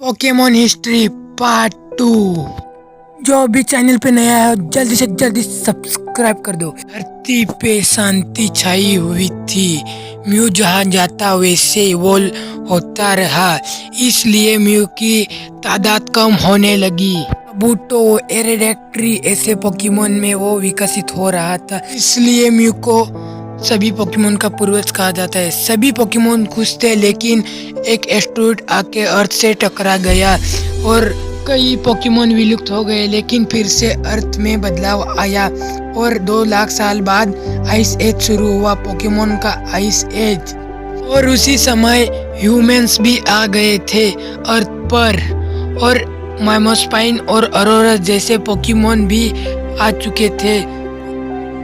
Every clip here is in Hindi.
Pokemon history part 2। जो भी चैनल पे नया है जल्दी से जल्दी सब्सक्राइब कर दो। धरती पे शांति छाई हुई थी। म्यू जहाँ जाता वैसे इवॉल्व होता रहा, इसलिए म्यू की तादाद कम होने लगी। बूटो एरेडेक्ट्री ऐसे पोकेमोन में वो विकसित हो रहा था, इसलिए म्यू को सभी पोकेमोन का पूर्वज कहा जाता है। सभी पोकेमोन खुश थे, लेकिन एक एस्टेरॉयड आके अर्थ से टकरा गया और कई पोकेमोन विलुप्त हो गए। लेकिन फिर से अर्थ में बदलाव आया और 2 लाख साल बाद आइस एज शुरू हुआ, पोकेमोन का आइस एज। और उसी समय ह्यूमंस भी आ गए थे अर्थ पर, और माइमोस्पाइन और अरोरा जैसे पोकेमोन भी आ चुके थे।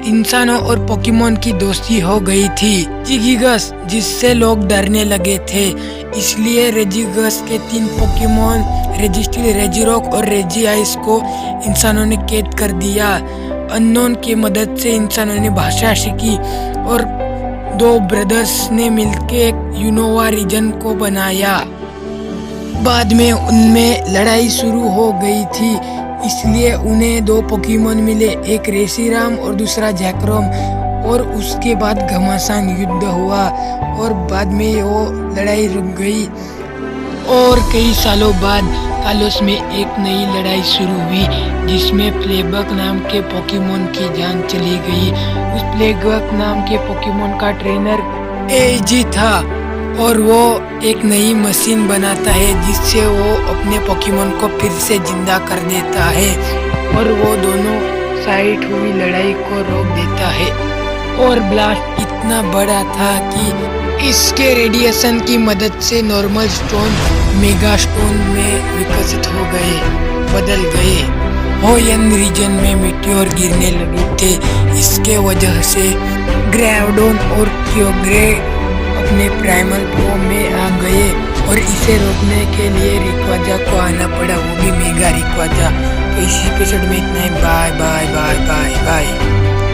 इंसानों और पोकेमोन की दोस्ती हो गई थी। रेजिगिगस, जिससे लोग डरने लगे थे, इसलिए रेजिगिगस के 3 पोकेमोन रेजिस्ट्री, रेजिरोक और रेजिआइस को इंसानों ने कैद कर दिया। अननोन की मदद से इंसानों ने भाषा सीखी और 2 ब्रदर्स ने मिलकर यूनोवा रीजन को बनाया। बाद में उनमें लड़ाई शुरू हो गई थी, इसलिए उन्हें 2 पोकेमोन मिले, एक रेसिराम और दूसरा जैकरोम। और उसके बाद घमासान युद्ध हुआ और बाद में वो लड़ाई रुक गई। और कई सालों बाद कालोस में एक नई लड़ाई शुरू हुई, जिसमें प्लेबक नाम के पोकेमोन की जान चली गई। उस प्लेबक नाम के पोकेमोन का ट्रेनर एजी था और वो एक नई मशीन बनाता है, जिससे वो अपने पोकेमोन को फिर से जिंदा कर देता है और वो दोनों साइड हुई लड़ाई को रोक देता है। और ब्लास्ट इतना बड़ा था कि इसके रेडिएशन की मदद से नॉर्मल स्टोन मेगा स्टोन में विकसित हो गए, बदल गए। होयन रीजन में मीटियोर गिरने लगे थे, इसके वजह से ग्रेवडोन और क्योग्रे अपने प्राइमल फॉर्म में आ गए और इसे रोकने के लिए रिक्वाजा को आना पड़ा, वो भी मेगा रिक्वाजा। तो इस एपिसोड में इतना ही। Bye bye bye bye bye.